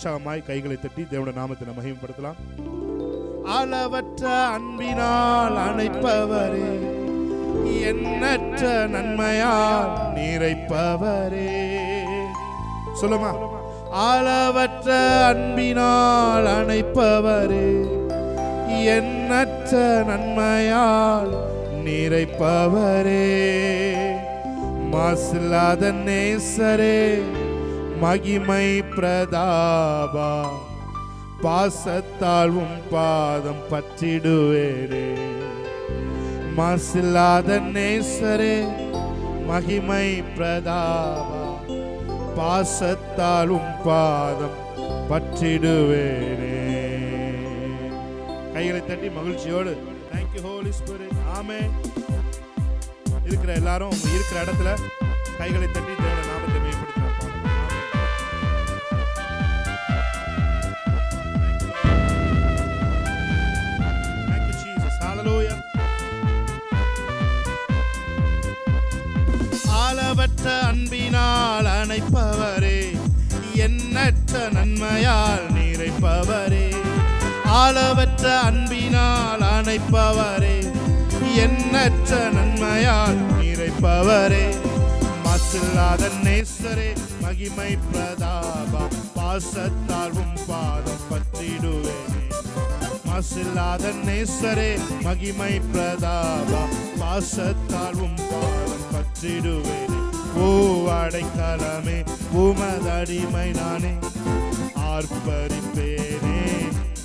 உற்சாகமாய் கைகளை தட்டி தேவனுடைய நாமத்தை மகிமைப்படுத்தலாம். அளவற்ற அன்பினால் அணைப்பவரே, எண்ணற்ற நன்மையால் நிறைப்பவரே. சொல்லுமா, அளவற்ற அன்பினால் அணைப்பவரே, எண்ணற்ற நன்மையால் நிறைப்பவரே. மாசில்லாத நேசரே, மகிமை பிரதாபா, பாசத்தால் உம் பாதம் பற்றிடுவேரே. மாசில்லாத நேசரே, மகிமை பிரதாபா, பாசத்தால் உம் பாதம் பற்றிடுவேரே. கைகளை தட்டி மகிழ்ச்சியோடு Thank you Holy Spirit. ஆமென். இருக்கிற எல்லாரும் இருக்கிற இடத்துல கைகளை தட்டி தேவனுடைய நாமத்தை மேம்படுத்துறாங்க. Thank you Jesus. Hallelujah. அளவற்ற அன்பினால் அணைப்பவரே, எண்ணற்ற நன்மையால் நிறைப்பவரே. அளவற்ற அன்பினால் அணைப்பவரே, எண்ணற்ற நன்மையால் நிறைப்பவரே. மாசில்லாத நேசரே, மகிமை பிரதாபா, பாசத்தால் உம் பாதம் பற்றிடுவேனே. மாசில்லாத நேசரே, மகிமை பிரதாபா, பாசத்தால் உம் பாதம் பற்றிடுவேனே. ஓ அடைக்கலமே, உமதடிமை நானே, ஆர்ப்பரிப்பேனே.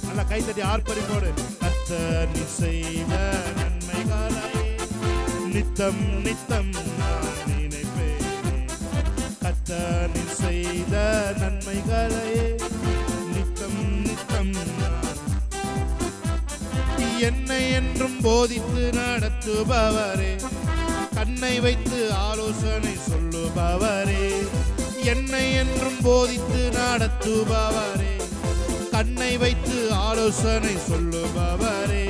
நல்லா கைத்தட்டி ஆர்ப்பரிப்போடு. கர்த்தர் நீ செய்த நன்மைகளை நித்தம் நித்தம் நான் நினைப்பேனே. கர்த்தர் நீ செய்த நன்மைகளை நித்தம் நித்தம் நான். என்னை என்றும் போதித்து நடத்துபவரே, கண்ணை வைத்து ஆலோசனை சொல்லுபவரே. என்னை என்றும் போதித்து நடத்துபவரே, கண்ணை வைத்து ஆலோசனை சொல்லுபவரே.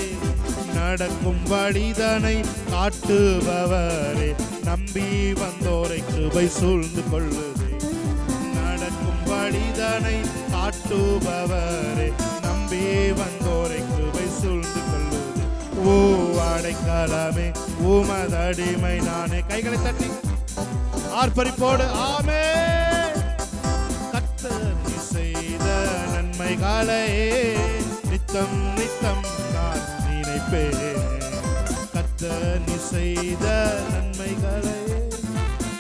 நடக்கும் வழிதனை காட்டுபவரே, நம்பி வந்தோரை கிருபை சூழ்ந்து கொள்ளுதே. நடக்கும் வழிதனை காட்டுபவரே, நம்பி வந்தோரை கிருபை சூழ்ந்து கொள்ளுதே. ஓ அடைக்கலமே, உமதடிமை நானே. கைகளை தட்டி ஆர்ப்பரிப்போடு ஆமென். கர்த்தர் நீ செய்த நன்மைகளை நித்தம் நித்தம் நான் நினைப்பேனே. கர்த்தர் நீ செய்த நன்மைகளை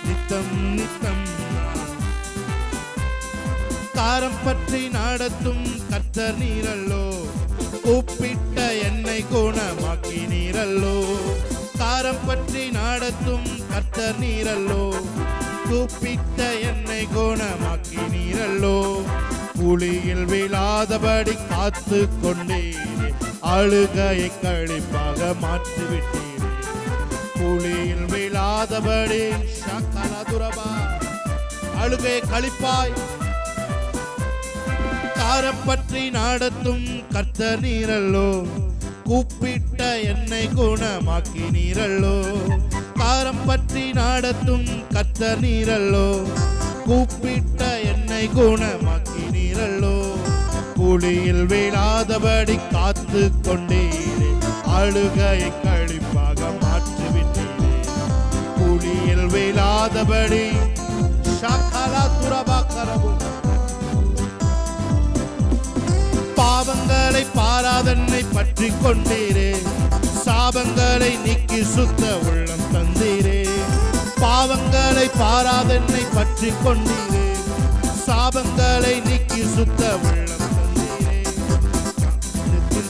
நித்தம் நித்தம் நான். காரம் பற்றி நடத்தும் கர்த்தர் நீரல்லோ, கூப்பிட்ட என்னை குணமாக்கி நீரல்லோ. காரம் பற்றி நடத்தும் கர்த்தர் நீரல்லோ, கூப்பிட்ட என்னை குணமாக்கி நீரல்லோ. புலியில் விழாதபடி காத்து கொண்டீரே, அழுகையை கழிப்பாக மாற்றிவிட்டீரே. புலியில் விழாதபடி ஷக்கலதுரபா, அழுகையை கழிப்பாய். காரம் பற்றி நடத்தும் கர்த்தர் நீரல்லோ, கூப்பிட்ட என்னை குணமாக்கி நீரல்லோ. காரம் பற்றி நடத்தும் கர்த்தர் நீரல்லோ, கூப்பிட்ட என்னை குணமாக்கி நீரல்லோ. புலியில் விழாதபடி காத்து கொண்டீரே, அழுகையை கழிப்பாக மாற்றிவிட்டீரே. புலியில் விழாதபடி ஷக்கலதுரபா கரபு. பாவங்களை பாராதன்னை பற்றி கொண்டீரே, சாபங்களை நீக்கி சுத்த உள்ளம் தந்தீரே. பாவங்களை பாராதன்னை பற்றி கொண்டீரே, சாபங்களை நீக்கி சுத்த உள்ளம் தந்தீரே.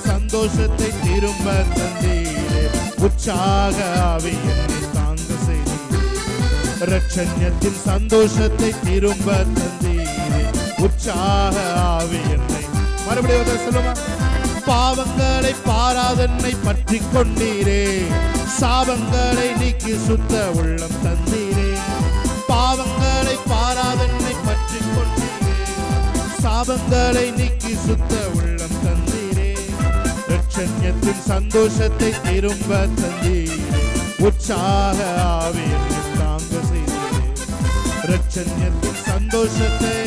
சந்தோஷத்தை திரும்ப தந்தீரே, உற்சாக ஆவி என்னை தாங்க செய்தீரே. இரட்சண்யத்தின் சந்தோஷத்தை திரும்ப தந்தீரே, உற்சாக ஆவி என்னை. மறுபடியும் சொல்லுமா, பாவங்களை பாராதன்னை பற்றி கொண்டீரே, சாபங்களை நீக்கி சுத்த உள்ளம் தந்தீரே. பாவங்களை பாராதன்னை பற்றி கொண்டீரே, சாபங்களை நீக்கி சுத்த உள்ளம் தந்தீரே. இரட்சண்யத்தின் சந்தோஷத்தை திரும்ப தந்தீரே, உற்சாக ஆவி என்னை தாங்க செய்தீரே. இரட்சண்யத்தின் சந்தோஷத்தை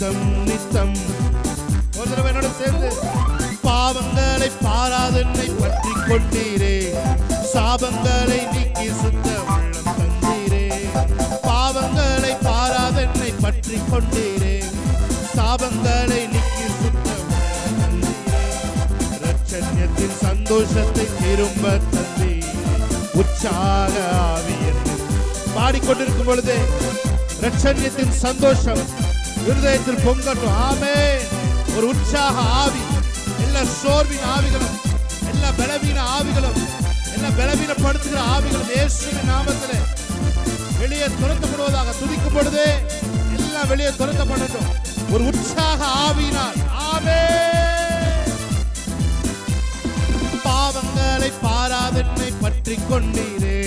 நித்தம் நித்தம். ஒரு தடவை என்னோட சேர்ந்து, பாவங்களை பாராதென்னை பற்றி கொண்டீரே, சாபங்களை நீக்கி சுத்த உள்ளம் தந்தீரே. பாவங்களை பாராதென்னை பற்றி கொண்டீரே, சாபங்களை நீக்கி சுத்த உள்ளம் தந்தீரே. இரட்சண்யத்தின் சந்தோஷத்தை திரும்ப தந்தீரே, உற்சாக ஆவி என்று பாடிக்கொண்டிருக்கும் பொழுதே இரட்சண்யத்தின் சந்தோஷம் இருதயத்தில் பொங்கட்டும். ஆமென். ஒரு உற்சாக ஆவி, எல்லா சோர்வின் ஆவிகளும், எல்லா பலவீன ஆவிகளும், எல்லா பலவீனப்படுத்துகிற ஆவிகளும் இயேசுவின் நாமத்திலே வெளியே துரத்தப்படுவதாக. துதிக்கும் பொழுதே எல்லாம் வெளியே துரத்தப்படட்டும் ஒரு உற்சாக ஆவியினால். ஆமென். பாவங்களை பாராதென்னை பற்றி கொண்டீரே,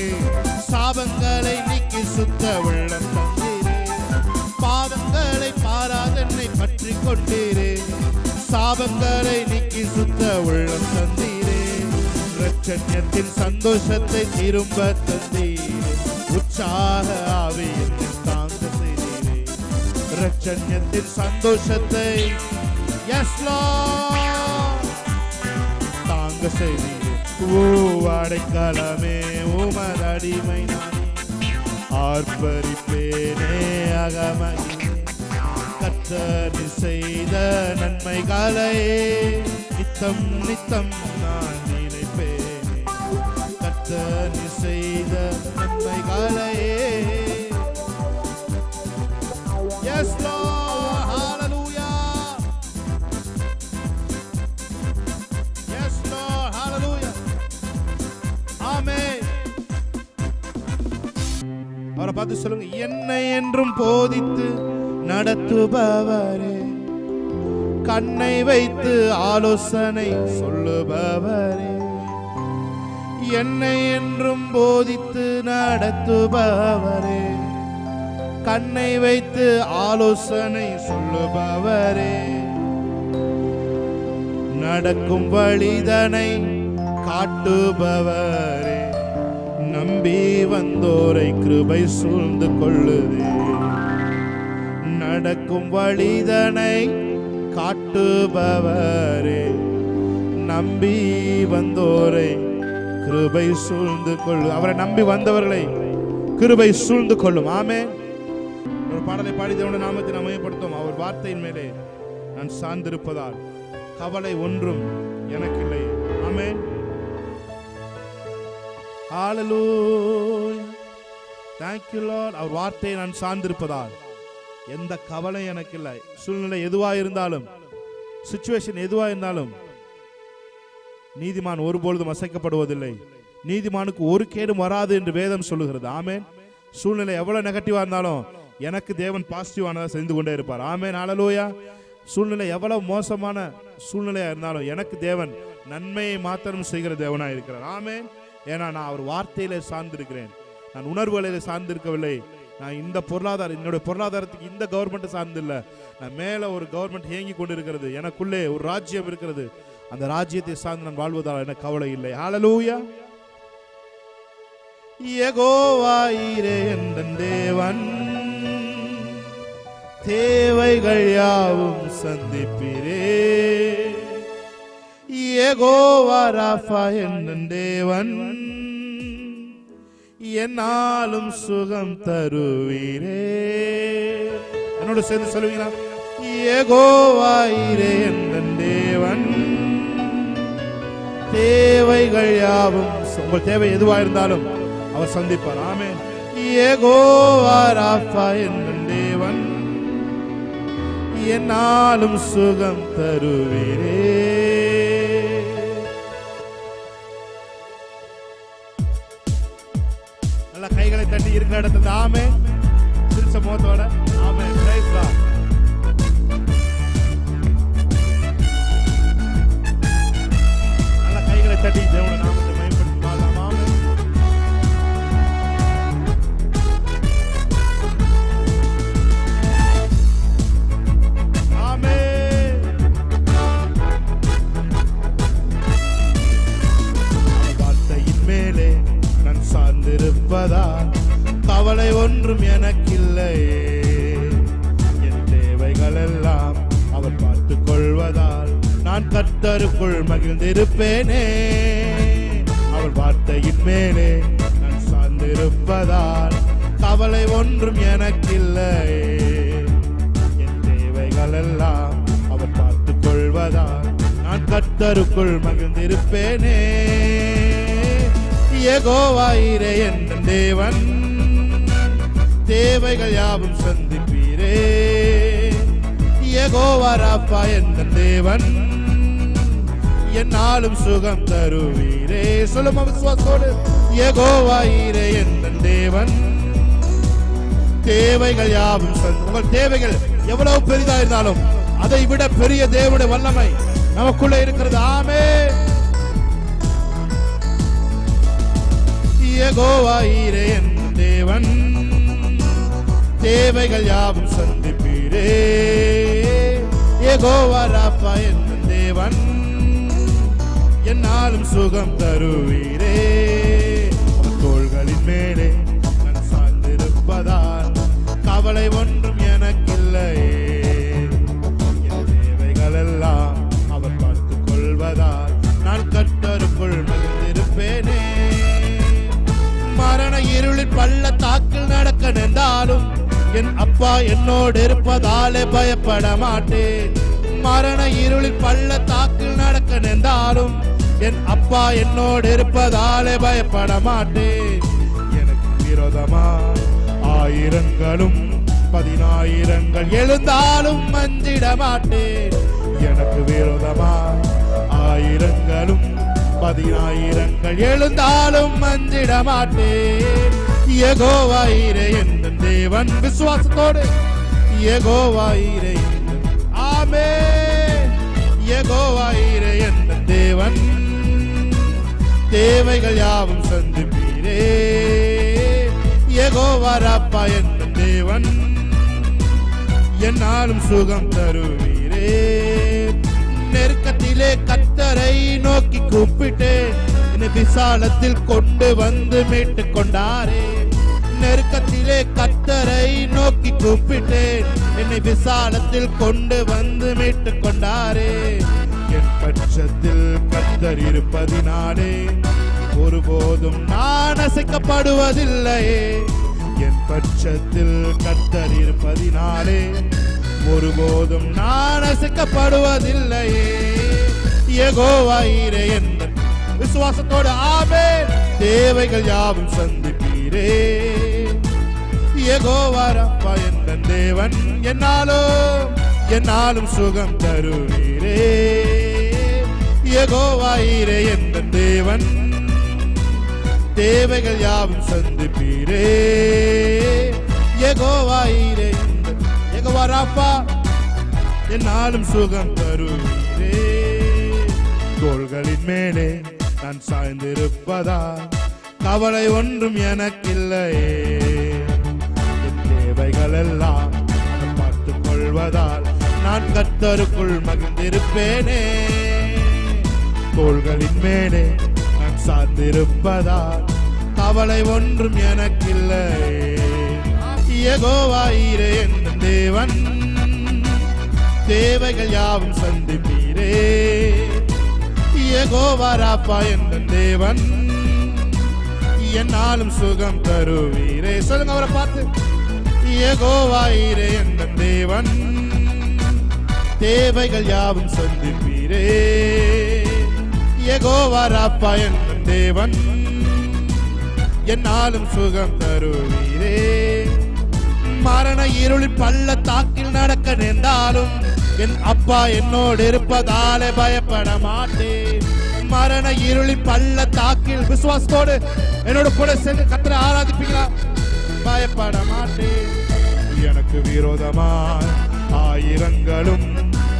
சாபங்களை நீக்கி சுத்த உள்ளம் தந்தீரே. பாவங்களை பாராதென்னை பற்றி கொண்டீரே, சாபங்களை நீக்கி சுத்த உள்ளம் தந்தீரே. இரட்சண்யத்தின் சந்தோஷத்தை திரும்ப தந்தீரே, உற்சாக ஆவியில் தாங்க செய்தீரே. இரட்சண்யத்தின் சந்தோஷத்தை எஸ் லார்ட் தாங்க செய்தீரே. அடைக்கலமே உமது அடிமை நானே, ஆர்ப்பரிப்பேனே அகமகிழே. கர்த்தர் செய்த நன்மைகளை நித்தம் நித்தம் நான் நினைப்பேனே. கர்த்தர் செய்த நன்மைகளை. Yes Lord, hallelujah. Yes Lord, hallelujah. Amen. அவரை பார்த்து சொல்லுங்க, என்னை என்றும் போதித்து நடத்துபவரே, கண்ணை வைத்து ஆலோசனை சொல்லுபவரே. என்னை என்றும் போதித்து நடத்துபவரே, கண்ணை வைத்து ஆலோசனை சொல்லுபவரே. நடக்கும் வழிதனை காட்டுபவரே, நம்பி வந்தோரை கிருபை சூழ்ந்து கொள்ளுதே. நடக்கும் வழிதனை காட்டுபவரே, நம்பி வந்தோரை கிருபை சூழ்ந்து கொள்ளு. அவரை நம்பி வந்தவர்களை கிருபை சூழ்ந்து கொள்ளும். ஆமென். ஒரு பாடலை பாடி தேவனுடைய நாமத்தை அமையப்படுத்தும். அவர் வார்த்தையின் மேலே நான் சார்ந்திருப்பதால் கவலை ஒன்றும் எனக்கு இல்லை. ஆமென். ஹalleluya. Thank you Lord. அவர் வார்த்தையை நான் சார்ந்திருப்பதால் எந்த கவலை எனக்கு இல்லை. சூழ்நிலை எதுவா இருந்தாலும், சிச்சுவேஷன் எதுவா இருந்தாலும், நீதிமான் ஒருபொழுதும் அசைக்கப்படுவதில்லை. நீதிமானுக்கு ஒரு கேடும் வராது என்று வேதம் சொல்லுகிறது. ஆமென். சூழ்நிலை எவ்வளவு நெகட்டிவா இருந்தாலும் எனக்கு தேவன் பாசிட்டிவானதை செய்து கொண்டே இருப்பார். ஆமென். ஹalleluya. சூழ்நிலை எவ்வளவு மோசமான சூழ்நிலையா இருந்தாலும் எனக்கு தேவன் நன்மையை மாத்திரம் செய்கிற தேவனாய் இருக்கிறார். ஆமென். ஏன்னா நான் அவர் வார்த்தையிலே சார்ந்திருக்கிறேன். நான் உணர்வுகளிலே சார்ந்திருக்கவில்லை. நான் இந்த பொருளாதாரம், என்னுடைய பொருளாதாரத்துக்கு இந்த கவர்மெண்ட் சார்ந்து இல்லை. நான் மேல ஒரு கவர்மெண்ட் இயங்கி கொண்டு இருக்கிறது, எனக்குள்ளே ஒரு ராஜ்யம் இருக்கிறது. அந்த ராஜ்யத்தை சார்ந்து நான் வாழ்வதால் எனக்கு கவலை இல்லை. ஹalleluya. யெகோவா ஈரே என் தேவன், தேவைகள் யாவும் சந்திப்பீரே. யெகோவா ராஃபா என் தேவன், என்னாலும் சுகம் தருவீரே. என்னோட சேர்ந்து சொல்லுவீங்களா? யெகோவா ஈரே என் தேவன், தேவைகள் யாவும், உங்கள் தேவை எதுவா இருந்தாலும் அவர் சந்திப்பார். ஆமென். யெகோவா ராஃபா என் தேவன், என்னாலும் சுகம் தருவீரே. நல்ல கைகளை தட்டி இருக்கிற இடத்துல ஆமென். சிரிச்ச முகத்தோட ஆமென். Price God. நல்ல கைகளை தட்டி தேவனுடைய நாமத்தை மகிமைப்படுத்துவோம். ஆமென். ஆமென். வார்த்தையின் மேலே நான் சார்ந்திருப்பதால் கவலை ஒன்றும் எனக்கில்லையே. என் நான் கர்த்தருக்குள் மகிழ்ந்திருப்பேனே. அவர் வார்த்தையின் மேலே நான் சார்ந்திருப்பதால் கவலை ஒன்றும் எனக்கில்லையே. என் தேவைகள் எல்லாம் அவர் பார்த்துக் கொள்வதால் நான் கர்த்தருக்குள் மகிழ்ந்திருப்பேனே. யெகோவா ஈரே என் தேவன், தேவைகள் யாவும் சந்திப்பீரே. யெகோவா ராப்பா என் தேவன், என்னாலும் சுகம் தருவீரே. சொல்லுமா விசுவாசத்தோடு, யெகோவா ஈரே என் தேவன், தேவைகள் யாவும் உங்கள் தேவைகள் எவ்வளவு பெரிதா இருந்தாலும் அதை விட பெரிய தேவனுடைய வல்லமை நமக்குள்ள இருக்கிறது. ஆமென். யெகோவா ஈரே என் தேவன், தேவைகள் யாவும் சந்திப்பீரே. யெகோவா ராப்பா என் தேவன், என்னாலும் சுகம் தருவீரே. தோள்களின் மேலே நான் சார்ந்திருப்பதால் கவலை ஒன்றும் எனக்கில்லையே. என் தேவைகள் எல்லாம் அவர் பார்த்துக் கொள்வதால் நான் கர்த்தருக்குள் மகிழ்ந்திருப்பேனே. மரண இருளில் பள்ளத்தாக்கில் நடக்க நின்றாலும் என் அப்பா என்னோடு இருப்பதாலே பயப்பட மாட்டேன். மரண இருளில் பள்ளத்தாக்கில் நடக்க நின்றாலும் என் அப்பா என்னோடு இருப்பதாலே பயப்பட மாட்டேன். எனக்கு விரோதமா ஆயிரங்களும் 10,000 எழுந்தாலும் மஞ்சிட மாட்டேன். எனக்கு விரோதமா ஆயிரங்களும் 10,000 எழுந்தாலும் மஞ்சிட மாட்டேன். யெகோவா ஈரே என் தேவன், விசுவாசத்தோடு யெகோவா ஈரே. ஆமென். யெகோவா ஈரே என் தேவன், தேவைகள் யாவும் சந்திப்பீரே. யெகோவா ராப்பா என் தேவன், என்னாலும் சுகம் தருவீரே. நெருக்கத்திலே கர்த்தரை நோக்கி கூப்பிட்டேன், என்னை விசாலத்தில் கொண்டு வந்து மீட்டுக் கொண்டாரே. நெருக்கத்திலே கர்த்தரை நோக்கி கூப்பிட்டேன், என்னை விசாலத்தில் கொண்டு வந்து மீட்டுக் கொண்டாரே. என் பட்சத்தில் கர்த்தர் இருப்பதினாலே ஒருபோதும் நான் அசைக்கப்படுவதில்லையே. என் பட்சத்தில் கர்த்தர் இருப்பதினாலே ஒருபோதும் நான் அசைக்கப்படுவதில்லையே. யெகோவா ஈரே என் விசுவாசத்தோடு ஆமென். தேவைகள் யாவும் சந்திப்பீரே. யெகோவா ராப்பா என் தேவன், என்னாலும் சுகம் தருவீரே. யெகோவா ஈரே என் தேவன், தேவைகள் யாவும் சந்திப்பீரே. யெகோவா ஈரே, யெகோவா ராப்பா, என்னாலும் சுகம் தருவீரே. தோள்களின் மேலே நான் சாய்ந்திருப்பதா கவலை ஒன்றும் எனக்கில்லையே. என் தேவைகள் எல்லாம் பார்த்துக் கொள்வதால் நான் கர்த்தருக்குள் மகிழ்ந்திருப்பேனே. தோள்களின் மேலே நான் சார்ந்திருப்பதால் கவலை ஒன்றும் எனக்கில்லையே. யெகோவா ஈரே என் தேவன், தேவைகள் யாவும் சந்திப்பீரே. யெகோவா ராப்பா என் தேவன், என்னாலும் சுகம் தருவீரே. சொல்லுங்க அவரை பார்த்து, யெகோவா ஈரே என் தேவன், தேவைகள் யாவும் சந்திப்பீரே. யெகோவா ராப்பா என் தேவன், என்னாலும் சுகம் தருவீரே. மரண இருளில் பள்ளத்தாக்கில் நடக்க நின்றாலும் என் அப்பா என்னோடு இருப்பதாலே பயப்பட மாட்டேன். மரண இருளில் பள்ளத்தாக்கில் விசுவாசத்தோடு என்னோட கூட சேர்ந்து கர்த்தரை ஆராதிப்பீங்களா? பயப்பட மாட்டேன். எனக்கு விரோதமாய் ஆயிரங்களும்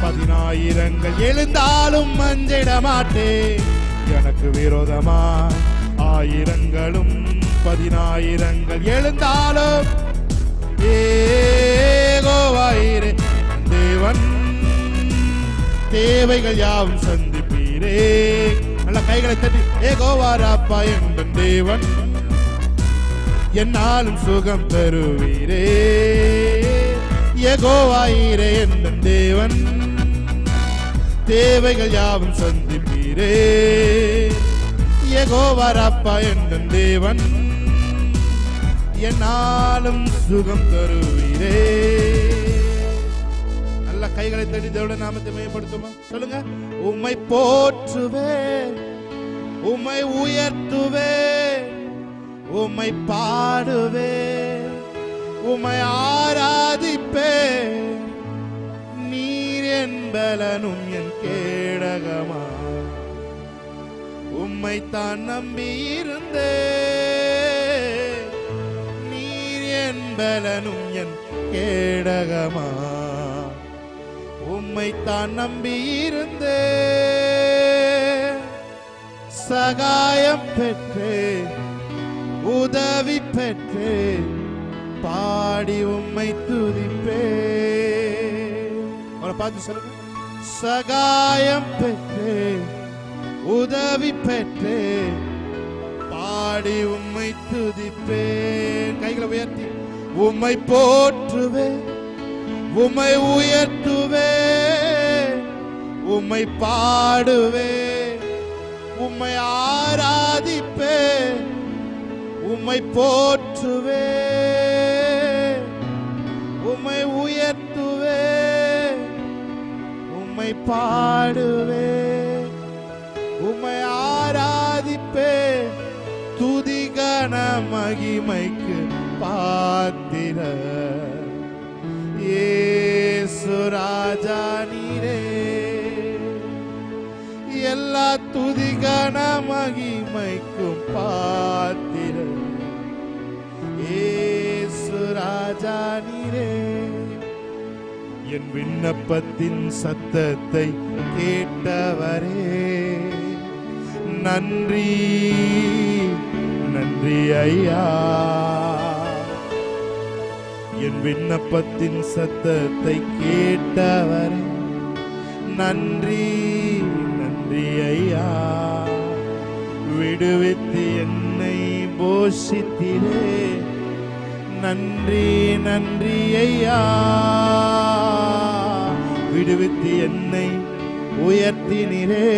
10,000 எழுந்தாலும் மஞ்சிட மாட்டேன். எனக்கு விரோதமாய் ஆயிரங்களும் 10,000 எழுந்தாலும் யெகோவா ஈரே தேவன், தேவைகள் யாவும் சந்திப்பீரே. நல்ல கைகளை தட்டி, யெகோவா ராப்பா என் தேவன், என்னாலும் சுகம் தருவீரே. யெகோவா ஈரே என் தேவன், தேவைகள் யாவும் சந்திப்பீரே. யெகோவா ராப்பா என்ற தேவன், என்னாலும் சுகம் தருவீரே. நல்ல கைகளை தட்டி தேவனுடைய நாமத்தை மேம்படுத்துமா சொல்லுங்க. உம்மை போற்றுவே, உம்மை உயர்த்துவே, உம்மை பாடுவே, உம்மை ஆராதிப்பே. நீர் என் பலனும் என் கேடகமா, உம்மை தான் நம்பியிருந்தே. நீர் என் பலனும் என் கேடகமா, உம்மை தான் நம்பியிருந்தே. சகாயம் பெற்றே, உதவி பெற்றே, பாடி உம்மை துதிப்பே. அவரை பார்த்து சொல்லுங்க. சகாயம் பெற்றே, உதவி பெற்றே, பாடி உம்மை துதிப்பேன். கைகளை உயர்த்தி உம்மை போற்றுவே, உம்மை உயர்த்துவே, உம்மை பாடுவே, உம்மை ஆராதிப்பே. உம்மை போற்றுவே, உம்மை உயர்த்துவே, உம்மை பாடுவே, உம்மை ஆராதிப்பே. துதிகன மகிமைக்கு பாத்திர இயேசு ராஜா நீரே. எல்லா துதிகன மகிமைக்கும் பாத்திர இயேசு ராஜா நீரே. என் விண்ணப்பத்தின் சத்தத்தை கேட்டவரே, நன்றி நன்றி ஐயா. என் விண்ணப்பத்தின் சத்தத்தை கேட்டவரே, நன்றி நன்றி ஐயா. விடுவித்து என்னை போஷித்திரே, நன்றி நன்றி ஐயா. விடுவித்து என்னை உயர்த்தினீரே,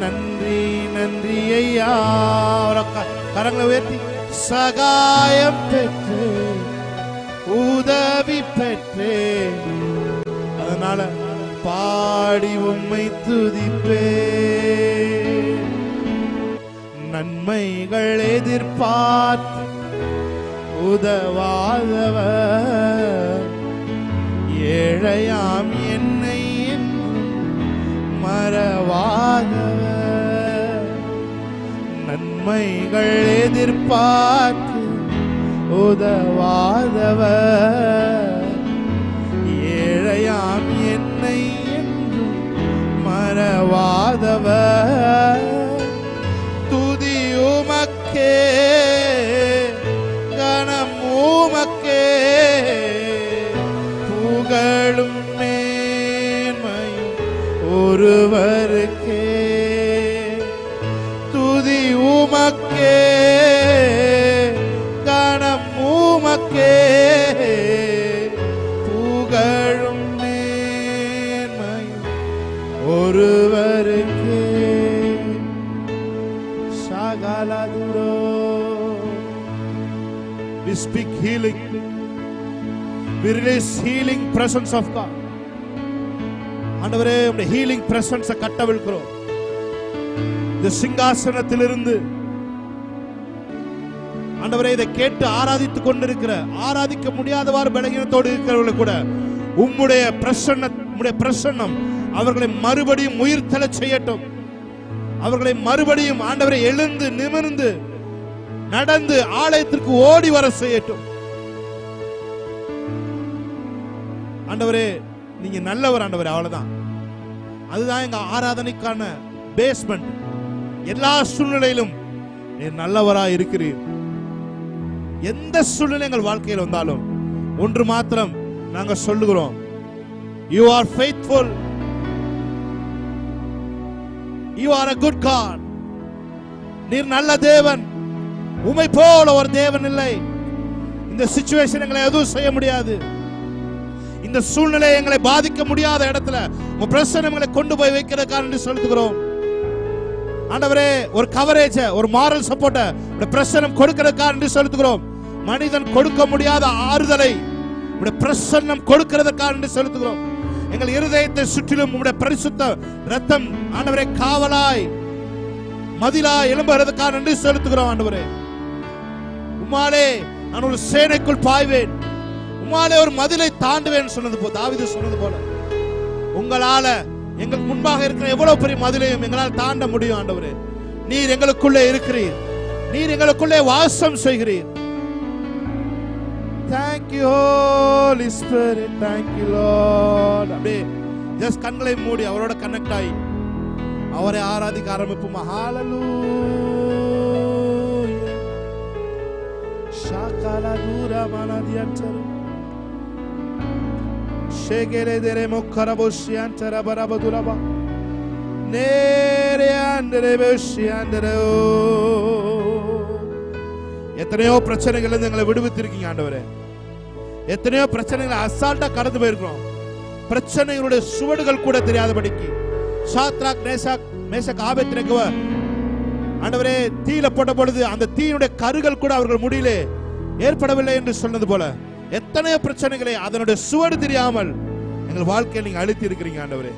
நன்றி நன்றி ஐயா. கரங்களை உயர்த்தி சகாயம் பெற்று, உதவி பெற்றே, அதனால பாடி உம்மை துதிப்பே. நன்மைகள் எதிர்பார்த்து உதவாதவர், ஏழையாம் என்னை மறவாதவர். நன்மைகள் எதிர்பார்த்து உதவாதவர், ஏழையாம் என்னை மறவாதவர். துதி உமக்கே, கனம் உமக்கே, புகழும் மேன்மையும் ஒருவருக்கே. துதி உமக்கே, கனம் உமக்கே, புகழும் மேன்மையும் ஒருவருக்கே. ஷாகாலதுரோ. We speak healing. We release healing presence of God. ஆண்டவரே, உம்முடைய healing presence கட்டவிழ்க்கிறோம். இந்த சிங்காசனத்திலிருந்து ஆண்டவரே, இதை கேட்டு ஆராதித்துக் கொண்டிருக்கிற, ஆராதிக்க முடியாதவாறு பலகீனத்தோடு இருக்கிறவர்கள் கூட உம்முடைய பிரசன்னம் அவர்களை மறுபடியும் உயிர்த்தெழச் செய்யட்டும். அவர்களை மறுபடியும் ஆண்டவரை எழுந்து நிமிர்ந்து நடந்து ஆலயத்திற்கு ஓடி வர செய்யட்டும். ஆண்டவரே, நீங்க நல்லவர் ஆண்டவரே, அவ்வளவுதான். அதுதான் எங்க ஆராதனைக்கான பேஸ்மெண்ட். எல்லா சூழ்நிலையிலும் நீர் நல்லவராய் இருக்கிறீர். எந்த சூழ்நிலை எங்கள் வாழ்க்கையில் வந்தாலும் ஒன்று மாத்திரம் நாங்கள் சொல்லுகிறோம், you are faithful, you are a good God. நீர் நல்ல தேவன். உம்மை போல ஒரு தேவன் இல்லை. இந்த சிச்சுவேஷன் எங்களை எதுவும் செய்ய முடியாது. இந்த இந்த சூழ்நிலை எங்களை பாதிக்க முடியாத இடத்துல உங்க பிரசன்னம் எங்களை கொண்டு போய் வைக்கிறதுக்காக சொல்லுகிறோம் ஆண்டவரே. ஒரு கவரேஜ், ஒரு மாரல் சப்போர்ட் உங்க பிரசன்னம் கொடுக்கிறதுக்காக சொல்லுகிறோம். மனிதன் கொடுக்க முடியாத ஆறுதலை உங்க பிரசன்னம் கொடுக்கிறதுக்காக சொல்லுகிறோம். எங்கள் இருதயத்தை சுற்றிலும் உங்களுடைய பரிசுத்த ரத்தம் ஆண்டவரே காவலாய் மதிலாய் எழும்புகிறதுக்காக நன்றி செலுத்துகிறோம் ஆண்டவரே. உம்மாலே நான் ஒரு சேனைக்குள் பாய்வேன், உம்மாலே ஒரு மதிலை தாண்டுவேன் சொன்னது போல, தாவீது சொன்னது போல உங்களால எங்கள் முன்பாக இருக்கிற எவ்வளவு பெரிய மதிலையும் எங்களால் தாண்ட முடியும் ஆண்டவரே. நீர் எங்களுக்குள்ளே இருக்கிறீர், நீர் எங்களுக்குள்ளே வாசம் செய்கிறீர். Thank you Holy Spirit, thank you Lord. அப்படியே ஜஸ்ட் கண்களை மூடி அவரோட கனெக்ட் ஆகி அவரை ஆராதிக்க ஆரம்பிப்போம். ஹalleluya shakala dura manadiantara shegere dere mokaraboshiantara barabaduraba nere andere beshiandere. எத்தனையோ பிரச்சனைகள் எங்களை விடுவித்திருக்கீங்க ஆண்டவரே. எத்தனையோ பிரச்சனைகளை அசால்ட்டா கடந்து போயிருக்கிறோம். பிரச்சனைகளுடைய சுவடுகள் கூட தெரியாதபடிக்கு சாத்ராக் மேஷாக் ஆபேத்நேகோ ஆண்டவரே தீயில போட்ட பொழுது அந்த தீயினுடைய கருகள் கூட அவர்கள் முடியிலே ஏற்படவில்லை என்று சொன்னது போல எத்தனையோ பிரச்சனைகளை அதனுடைய சுவடு தெரியாமல் எங்கள் வாழ்க்கையை நீங்க அழித்து இருக்கிறீங்க ஆண்டவரே.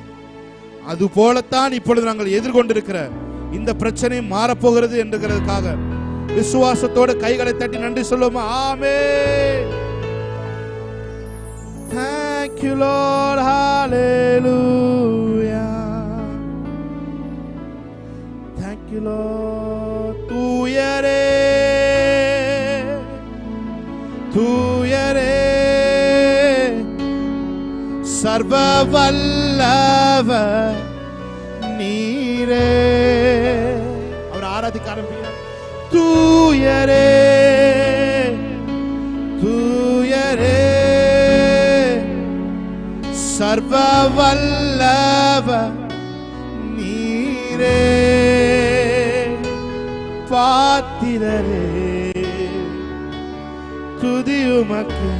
அது போலத்தான் இப்பொழுது நாங்கள் எதிர்கொண்டிருக்கிற இந்த பிரச்சனை மாறப்போகிறது என்கிறதுக்காக விசுவாசத்தோடு கைகளை தட்டி நன்றி சொல்லுவோம். ஆமென். Thank you Lord, hallelujah. Thank you Lord. தூயரே தூயரே சர்வ வல்லவர் நீரே. அவர் ஆராதிக்க ஆரம்பிக்கிறார். தூயரே தூயரே சர்வ வல்லவர் நீரே. பாத்திரரே துதி உமக்கு.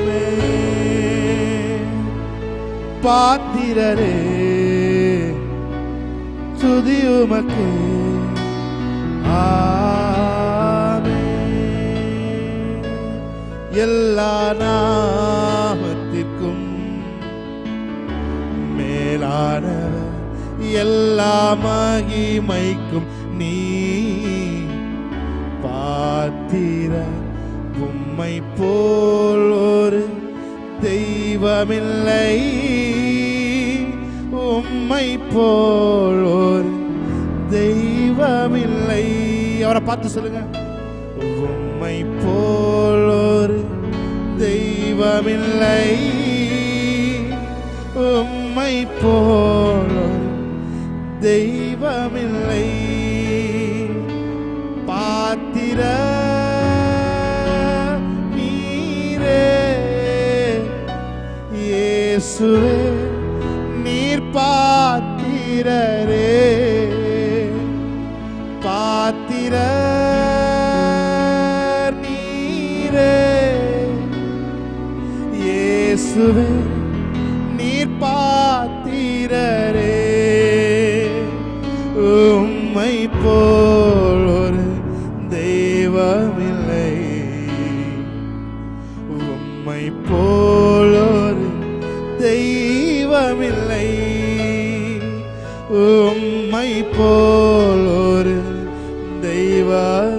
ஆமென். பாத்திரரே துதி உமக்கு. ஆமென். எல்லா நாமத்திற்கும் மேலானவர், எல்லா மகிமைக்கும் நீ பாத்திர. உம்மை போல் ஒரு தெய்வமில்லை, உம்மை போல் ஒரு தெய்வமில்லை. அவரை பார்த்து சொல்லுங்க. உம்மை போல் ஒரு தெய்வமில்லை, உம்மை போல் ஒரு தெய்வமில்லை. பாத்திர நீரே இயேசுவே, நீர் பாத்திரரே. பாத்திர நீரே இயேசுவே, நீர் பாத்திரரே. உம்மை போல் ஒரு தெய்வமில்லை, உம்மை போல் ஒரு தெய்வமில்லை, உம்மை போல் ஒரு தெய்வம்